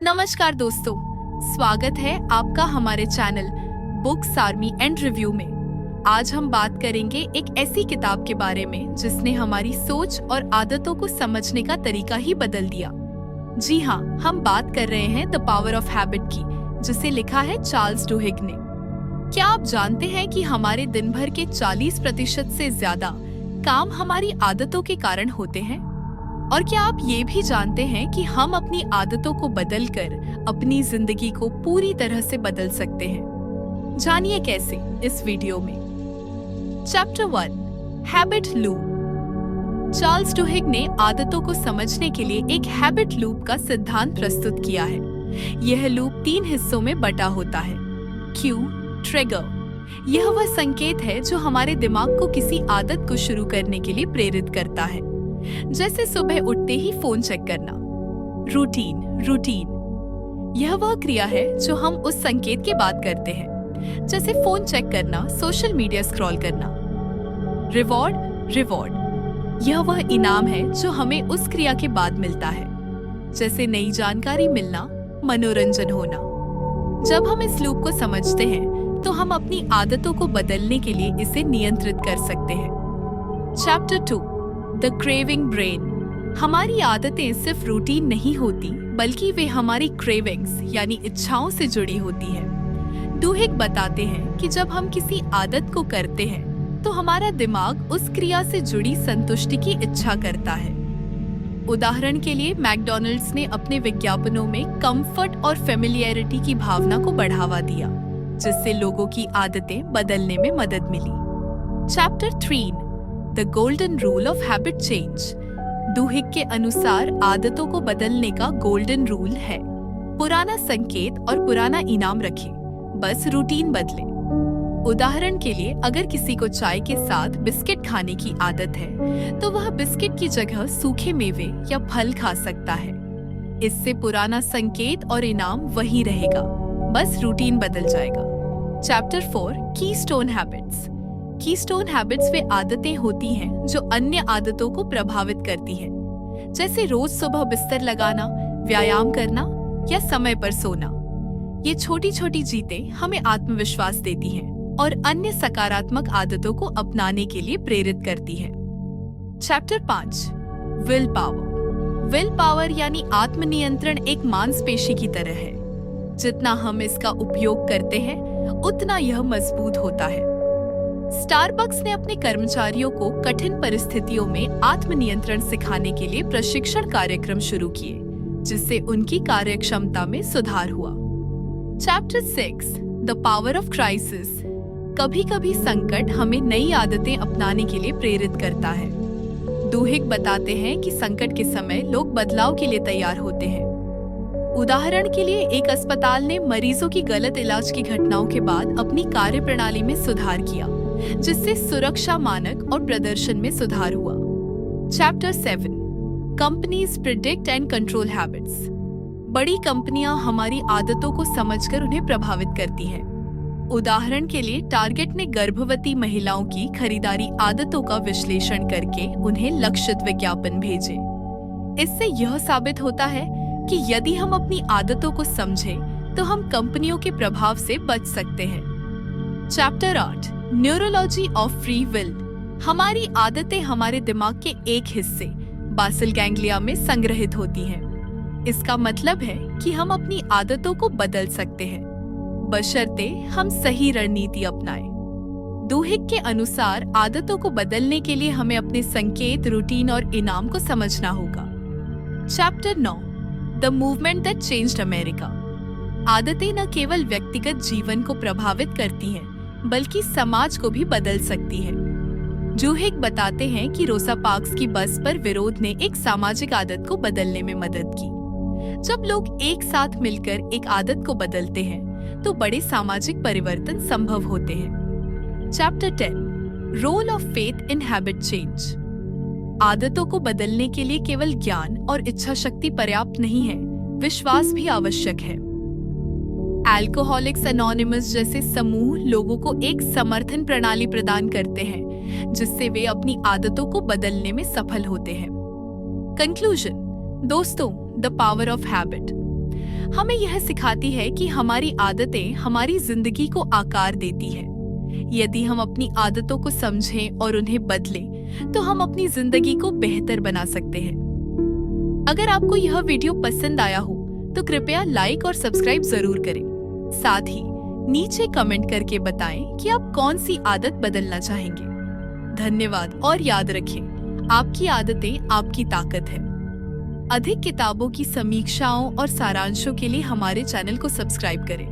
नमस्कार दोस्तों, स्वागत है आपका हमारे channel books army and review में। आज हम बात करेंगे एक ऐसी किताब के बारे में जिसने हमारी सोच और आदतों को समझने का तरीका ही बदल दिया। जी हाँ, हम बात कर रहे हैं द पावर ऑफ हैबिट की, जिसे लिखा है चार्ल्स डुहिग ने। क्या आप जानते हैं कि हमारे दिन भर के 40% से ज्यादा काम हमारी आदतों के कारण होते हैं? और क्या आप ये भी जानते हैं कि हम अपनी आदतों को बदलकर अपनी जिंदगी को पूरी तरह से बदल सकते हैं? जानिए कैसे इस वीडियो में। Chapter 1, habit loop. चार्ल्स डुहिग ने आदतों को समझने के लिए एक हैबिट लूप का सिद्धांत प्रस्तुत किया है। यह लूप 3 हिस्सों में बटा होता है। Q, trigger. यह वह संकेत है जो हमारे दिमाग को किसी आदत को शुरू करने के लिए प्रेरित करता है, जैसे सुबह उठते ही फोन चेक करना। रूटीन। यह वह क्रिया है जो हम उस संकेत के बाद करते हैं, जैसे फोन चेक करना, सोशल मीडिया स्क्रॉल करना। रिवॉर्ड। यह वह इनाम है जो हमें उस क्रिया के बाद मिलता है, जैसे नई जानकारी मिलना, मनोरंजन होना। जब हम इस लूप को समझते हैं तो हम अपनी आदतों को बदलने के लिए इसे नियंत्रित कर सकते हैं। Chapter 2, the craving brain. हमारी आदतें सिर्फ रूटीन नहीं होती, बल्कि वे हमारी क्रेविंग्स यानी इच्छाओं से जुड़ी होती हैं। डुहिग बताते हैं कि जब हम किसी आदत को करते हैं तो हमारा दिमाग उस क्रिया से जुड़ी संतुष्टि की इच्छा करता है। उदाहरण के लिए मैकडॉनल्ड्स ने अपने विज्ञापनों में कंफर्ट और फेमिलियरिटी की भावना को बढ़ावा दिया, जिससे लोगों की आदतें बदलने में मदद मिली। Chapter 3, the golden rule of habit change. Duhigg के अनुसार आदतों को बदलने का गोल्डन रूल है, पुराना संकेत और पुराना इनाम रखें, बस रूटीन बदलें। उदाहरण के लिए, अगर किसी को चाय के साथ बिस्किट खाने की आदत है तो वह बिस्किट की जगह सूखे मेवे या फल खा सकता है। इससे पुराना संकेत और इनाम वही रहेगा, बस रूटीन बदल जाएगा। Chapter 4, keystone habits. Keystone habits वे आदतें होती हैं जो अन्य आदतों को प्रभावित करती हैं, जैसे रोज सुबह बिस्तर लगाना, व्यायाम करना या समय पर सोना। ये छोटी छोटी जीतें हमें आत्मविश्वास देती हैं और अन्य सकारात्मक आदतों को अपनाने के लिए प्रेरित करती हैं। Chapter 5, will power. Will power यानी आत्मनियंत्रण एक मांसपेशी की तरह है। जितना हम इसका उपयोग करते हैं उतना यह मजबूत होता है। स्टारबक्स ने अपने कर्मचारियों को कठिन परिस्थितियों में आत्मनियंत्रण सिखाने के लिए प्रशिक्षण कार्यक्रम शुरू किए, जिससे उनकी कार्यक्षमता में सुधार हुआ। Chapter 6, the power of crisis. कभी-कभी संकट हमें नई आदतें अपनाने के लिए प्रेरित करता है। डुहिग बताते हैं कि संकट के समय लोग बदलाव के लिए तैयार होते हैं। उदाहरण के लिए, एक अस्पताल ने मरीजों की गलत इलाज की घटनाओं के बाद अपनी कार्यप्रणाली में सुधार किया, जिससे सुरक्षा मानक और प्रदर्शन में सुधार हुआ। Chapter 7, companies predict and control habits. बड़ी कंपनियां हमारी आदतों को समझकर उन्हें प्रभावित करती हैं। उदाहरण के लिए, टारगेट ने गर्भवती महिलाओं की खरीदारी आदतों का विश्लेषण करके उन्हें लक्षित विज्ञापन भेजे। इससे यह साबित होता है कि यदि हम अपनी आदतों को समझें तो हम कंपनियों के प्रभाव से बच सकते हैं। Chapter 8, neurology of free will. हमारी आदतें हमारे दिमाग के एक हिस्से बासल गैंग्लिया में संग्रहित होती हैं। इसका मतलब है कि हम अपनी आदतों को बदल सकते हैं, बशर्ते हम सही रणनीति अपनाएं। डुहिग के अनुसार आदतों को बदलने के लिए हमें अपने संकेत, रूटीन और इनाम को समझना होगा। Chapter 9, the movement that changed America. आदतें न केवल व्यक्तिगत जीवन को प्रभावित करती हैं, बल्कि समाज को भी बदल सकती है। डुहिग बताते हैं कि रोसा पार्क्स की बस पर विरोध ने एक सामाजिक आदत को बदलने में मदद की। जब लोग एक साथ मिलकर एक आदत को बदलते हैं तो बड़े सामाजिक परिवर्तन संभव होते हैं। Chapter 10, role of faith in habit change. आदतों को बदलने के लिए केवल ज्ञान और इच्छा शक्ति पर्याप्त नहीं है, विश्वास भी आवश्यक है। अल्कोहलिक्स एनोनिमस जैसे समूह लोगों को एक समर्थन प्रणाली प्रदान करते हैं, जिससे वे अपनी आदतों को बदलने में सफल होते हैं। कंक्लूजन। दोस्तों, द पावर ऑफ हैबिट। हमें यह सिखाती है कि हमारी आदतें हमारी जिंदगी को आकार देती हैं। यदि हम अपनी आदतों को समझें और उन्हें बदलें, तो हम अपनी जिंदगी को बेहतर बना सकते हैं। अगर आपको यह वीडियो पसंद आया हो तो कृपया लाइक और सब्सक्राइब जरूर करें। साथ ही नीचे कमेंट करके बताएं कि आप कौन सी आदत बदलना चाहेंगे। धन्यवाद और याद रखें, आपकी आदतें आपकी ताकत है। अधिक किताबों की समीक्षाओं और सारांशों के लिए हमारे चैनल को सब्सक्राइब करें।